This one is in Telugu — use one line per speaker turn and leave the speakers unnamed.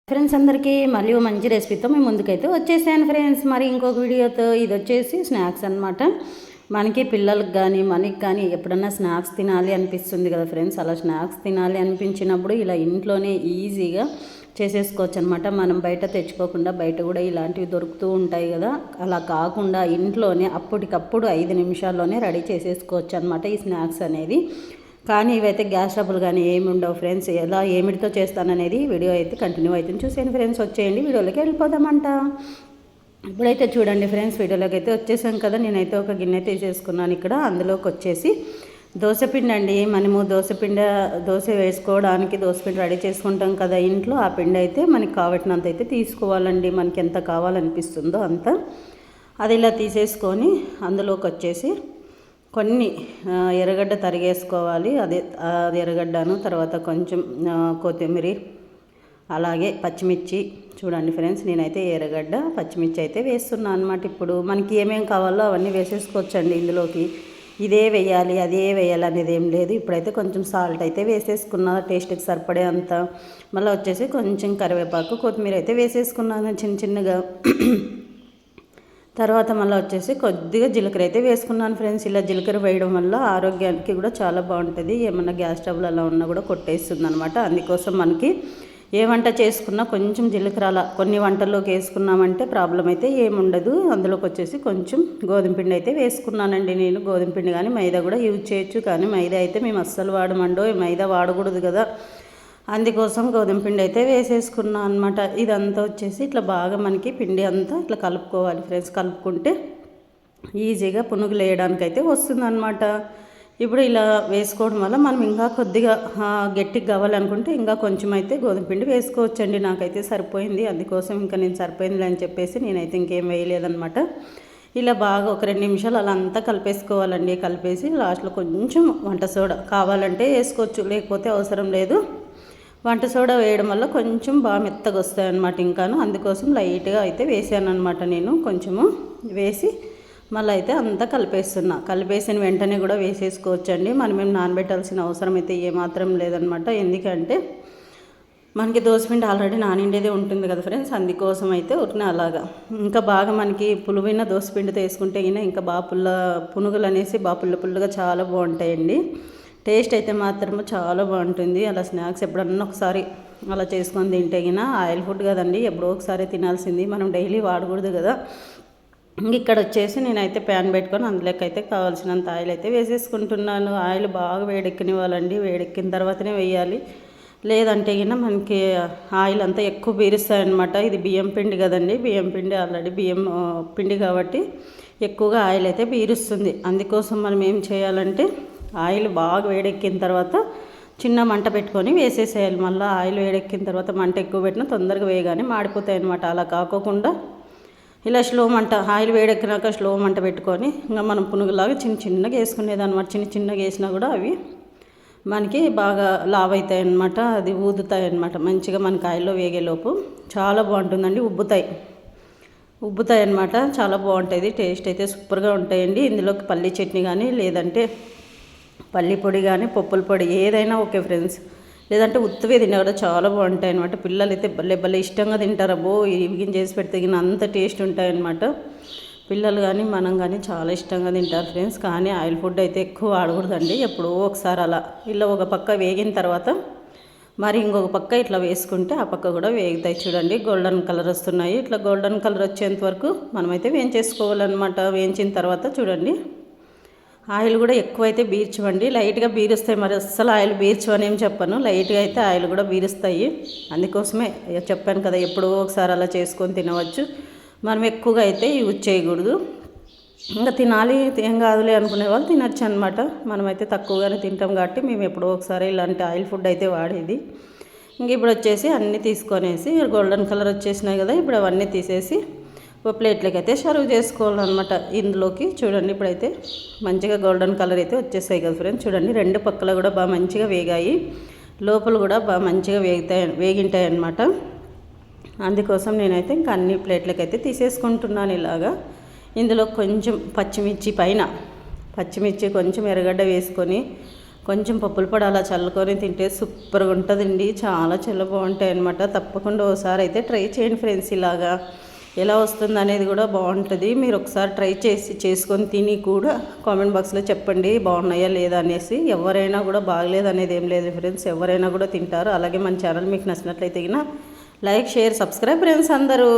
ఫ్రెండ్స్ అందరికీ మళ్ళీ మంచి రెసిపీతో మేము ముందుకైతే వచ్చేసాను ఫ్రెండ్స్. మరి ఇంకొక వీడియోతో ఇది వచ్చేసి స్నాక్స్ అనమాట. మనకి పిల్లలకు కానీ మనకి కానీ ఎప్పుడన్నా స్నాక్స్ తినాలి అనిపిస్తుంది కదా ఫ్రెండ్స్. అలా స్నాక్స్ తినాలి అనిపించినప్పుడు ఇలా ఇంట్లోనే ఈజీగా చేసేసుకోవచ్చు అనమాట. మనం బయట తెచ్చుకోకుండా బయట కూడా ఇలాంటివి దొరుకుతూ ఉంటాయి కదా. అలా కాకుండా ఇంట్లోనే అప్పటికప్పుడు 5 నిమిషాల్లోనే రెడీ చేసేసుకోవచ్చు అనమాట ఈ స్నాక్స్ అనేది. కానీ ఇవైతే గ్యాస్ ట్రబుల్ కానీ ఏమి ఉండవు ఫ్రెండ్స్. ఎలా ఏమిటితో చేస్తాననేది వీడియో అయితే కంటిన్యూ అవుతుంది, చూసేయండి ఫ్రెండ్స్. వచ్చేయండి వీడియోలోకి వెళ్ళిపోదామంట. ఇప్పుడైతే చూడండి ఫ్రెండ్స్, వీడియోలోకి అయితే వచ్చేసాం కదా. నేనైతే ఒక గిన్నె తీసేసుకున్నాను ఇక్కడ. అందులోకి వచ్చేసి దోశపిండి అండి. మనము దోశ వేసుకోవడానికి దోశపిండి రెడీ చేసుకుంటాం కదా ఇంట్లో. ఆ పిండి అయితే మనకి కావట్టినంత అయితే తీసుకోవాలండి. మనకి ఎంత కావాలనిపిస్తుందో అంత. అది ఇలా తీసేసుకొని అందులోకి వచ్చేసి కొన్ని ఎర్రగడ్డ తరిగేసుకోవాలి. అది ఎర్రగడ్డను తర్వాత కొంచెం కొత్తిమీర అలాగే పచ్చిమిర్చి. చూడండి ఫ్రెండ్స్, నేనైతే ఎర్రగడ్డ పచ్చిమిర్చి అయితే వేస్తున్నాను అనమాట. ఇప్పుడు మనకి ఏమేమి కావాలో అవన్నీ వేసేసుకోవచ్చండి ఇందులోకి. ఇదే వేయాలి అదే వేయాలి అనేది ఏం లేదు. ఇప్పుడైతే కొంచెం సాల్ట్ అయితే వేసేసుకున్నా టేస్ట్కి సరిపడే అంత. మళ్ళీ వచ్చేసి కొంచెం కరివేపాకు కొత్తిమీర అయితే వేసేసుకున్నాను చిన్న చిన్నగా. తర్వాత మళ్ళీ వచ్చేసి కొద్దిగా జీలకర్ర అయితే వేసుకున్నాను ఫ్రెండ్స్. ఇలా జీలకర్ర వేయడం వల్ల ఆరోగ్యానికి కూడా చాలా బాగుంటుంది. ఏమన్నా గ్యాస్ ట్రబుల్ అలా ఉన్నా కూడా కొట్టేస్తుంది అనమాట. అందుకోసం మనకి ఏ వంట చేసుకున్నా కొంచెం జీలకర్ర అలా కొన్ని వంటల్లోకి వేసుకున్నామంటే ప్రాబ్లం అయితే ఏముండదు. అందులోకి వచ్చేసి కొంచెం గోధుమ పిండి అయితే వేసుకున్నానండి నేను. గోధుమ పిండి కానీ మైదా కూడా యూజ్ చేయొచ్చు, కానీ మైదా అయితే మేము అస్సలు వాడమండో. మైదా వాడకూడదు కదా, అందుకోసం గోధుమ పిండి అయితే వేసేసుకున్నాను అనమాట. ఇదంతా వచ్చేసి ఇట్లా బాగా మనకి పిండి అంతా ఇట్లా కలుపుకోవాలి ఫ్రెండ్స్. కలుపుకుంటే ఈజీగా పునుగులు వేయడానికి అయితే వస్తుందన్నమాట. ఇప్పుడు ఇలా వేసుకోవడం వల్ల మనం ఇంకా కొద్దిగా గట్టిగా కావాలనుకుంటే ఇంకా కొంచెం అయితే గోధుమ పిండి వేసుకోవచ్చండి. నాకైతే సరిపోయింది, అందుకోసం ఇంకా నేను సరిపోయింది అని చెప్పేసి నేనైతే ఇంకేం వేయలేదన్నమాట. ఇలా బాగా ఒక 2 నిమిషాలు అలా అంతా కలిపేసుకోవాలండి. కలిపేసి లాస్ట్లో కొంచెం వంట సోడా కావాలంటే వేసుకోవచ్చు, లేకపోతే అవసరం లేదు. వంట సోడా వేయడం వల్ల కొంచెం బాగా మెత్తగా వస్తాయన్నమాట ఇంకాను. అందుకోసం లైట్గా అయితే వేసాను అనమాట నేను. కొంచెము వేసి మళ్ళీ అయితే అంతా కలిపేస్తున్నా. కలిపేసిన వెంటనే కూడా వేసేసుకోవచ్చండి. మనమేం నానబెట్టాల్సిన అవసరం అయితే ఏమాత్రం లేదనమాట. ఎందుకంటే మనకి దోసపిండి ఆల్రెడీ నానిండేదే ఉంటుంది కదా ఫ్రెండ్స్. అందుకోసం అయితే ఉట్టిన అలాగా ఇంకా బాగా మనకి పులువైన దోసపిండితో వేసుకుంటే ఇంకా బాగా పునుగులు అనేసి బాగా పుల్లగా చాలా బాగుంటాయండి. టేస్ట్ అయితే మాత్రము చాలా బాగుంటుంది. అలా స్నాక్స్ ఎప్పుడన్నా ఒకసారి అలా చేసుకొని తింటే ఆయిల్ ఫుడ్ కదండి, ఎప్పుడో ఒకసారి తినాల్సింది, మనం డైలీ వాడకూడదు కదా. ఇక్కడ వచ్చేసి నేనైతే ప్యాన్ పెట్టుకొని అందులోకి అయితే కావాల్సినంత ఆయిల్ అయితే వేసేసుకుంటున్నాను. ఆయిల్ బాగా వేడెక్కనివ్వాలండి. వేడెక్కిన తర్వాతనే వేయాలి, లేదంటే మనకి ఆయిల్ అంతా ఎక్కువ పీరుస్తాయన్నమాట. ఇది బియ్యం పిండి కదండి, బియ్యం పిండి ఆల్రెడీ బియ్యం పిండి కాబట్టి ఎక్కువగా ఆయిల్ అయితే పీరుస్తుంది. అందుకోసం మనం ఏం చేయాలంటే ఆయిల్ బాగా వేడెక్కిన తర్వాత చిన్న మంట పెట్టుకొని వేసేసేయాలి. మళ్ళీ ఆయిల్ వేడెక్కిన తర్వాత మంట ఎక్కువ పెట్టినా తొందరగా వేయగానే మాడిపోతాయి అన్నమాట. అలా కాకోకుండా ఇలా స్లో మంట, ఆయిల్ వేడెక్కినాక స్లో మంట పెట్టుకొని ఇంకా మనం పునుగులాగా చిన్నగా వేసుకునేది అనమాట. చిన్నగా వేసినా కూడా అవి మనకి బాగా లావ్ అవుతాయి అన్నమాట. అది ఊదుతాయి అన్నమాట మంచిగా మనకి ఆయిల్లో వేగేలోపు. చాలా బాగుంటుందండి, ఉబ్బుతాయి అన్నమాట. చాలా బాగుంటుంది, టేస్ట్ అయితే సూపర్గా ఉంటాయండి. ఇందులోకి పల్లి చట్నీ కానీ లేదంటే పల్లి పొడి కానీ పప్పుల పొడి ఏదైనా ఓకే ఫ్రెండ్స్. లేదంటే ఉత్తవే తిన్నా కూడా చాలా బాగుంటాయి అనమాట. పిల్లలు అయితే భలే ఇష్టంగా తింటారు. అబ్బో ఇవి చేసి పెడితే అంత టేస్ట్ ఉంటాయన్నమాట. పిల్లలు కానీ మనం కానీ చాలా ఇష్టంగా తింటారు ఫ్రెండ్స్. కానీ ఆయిల్ ఫుడ్ అయితే ఎక్కువ వాడకూడదండి. ఎప్పుడో ఒకసారి అలా ఇలా ఒక పక్క వేగిన తర్వాత మరి ఇంకొక పక్క ఇట్లా వేసుకుంటే ఆ పక్క కూడా వేగుతాయి. చూడండి గోల్డెన్ కలర్ వస్తున్నాయి. ఇట్లా గోల్డెన్ కలర్ వచ్చేంత వరకు మనమైతే వేయించేసుకోవాలన్నమాట. వేయించిన తర్వాత చూడండి ఆయిల్ కూడా ఎక్కువైతే బీర్చవండి, లైట్గా బీరుస్తాయి. మరి అస్సలు ఆయిల్ బీర్చవని ఏం చెప్పను, లైట్గా అయితే ఆయిల్ కూడా బీరుస్తాయి. అందుకోసమే చెప్పాను కదా, ఎప్పుడో ఒకసారి అలా చేసుకొని తినవచ్చు. మనం ఎక్కువగా అయితే యూజ్ చేయకూడదు. ఇంకా తినాలి ఏం కాదులే అనుకునే వాళ్ళు తినచ్చు అనమాట. మనమైతే తక్కువగానే తింటాం కాబట్టి మేము ఎప్పుడో ఒకసారి ఇలాంటి ఆయిల్ ఫుడ్ అయితే వాడేది. ఇంక ఇప్పుడు వచ్చేసి అన్నీ తీసుకొనేసి గోల్డెన్ కలర్ వచ్చేసినాయి కదా, ఇప్పుడు అవన్నీ తీసేసి ఒక ప్లేట్లోకి అయితే సర్వ్ చేసుకోవాలన్నమాట. ఇందులోకి చూడండి ఇప్పుడైతే మంచిగా గోల్డెన్ కలర్ అయితే వచ్చేసాయి కదా ఫ్రెండ్స్. చూడండి 2 పక్కల కూడా బాగా మంచిగా వేగాయి, లోపల కూడా బాగా మంచిగా వేగింటాయి అన్నమాట. అందుకోసం నేనైతే ఇంకా అన్ని ప్లేట్లకి అయితే తీసేసుకుంటున్నాను ఇలాగా. ఇందులో కొంచెం పచ్చిమిర్చి కొంచెం ఎర్రగడ్డ వేసుకొని కొంచెం పప్పుల పొడి అలా చల్లుకొని తింటే సూపర్గా ఉంటుందండి. చాలా చాలా బాగుంటాయి అన్నమాట. తప్పకుండా ఒకసారి అయితే ట్రై చేయండి ఫ్రెండ్స్. ఇలాగా ఎలా వస్తుంది అనేది కూడా బాగుంటుంది. మీరు ఒకసారి ట్రై చేసుకొని తిని కూడా కామెంట్ బాక్స్లో చెప్పండి బాగున్నాయా లేదా అనేసి. ఎవరైనా కూడా బాగలేదు అనేది ఏం లేదు ఫ్రెండ్స్, ఎవరైనా కూడా తింటారు. అలాగే మన ఛానల్ మీకు నచ్చినట్లయితే లైక్, షేర్, సబ్స్క్రైబ్ ఫ్రెండ్స్ అందరూ.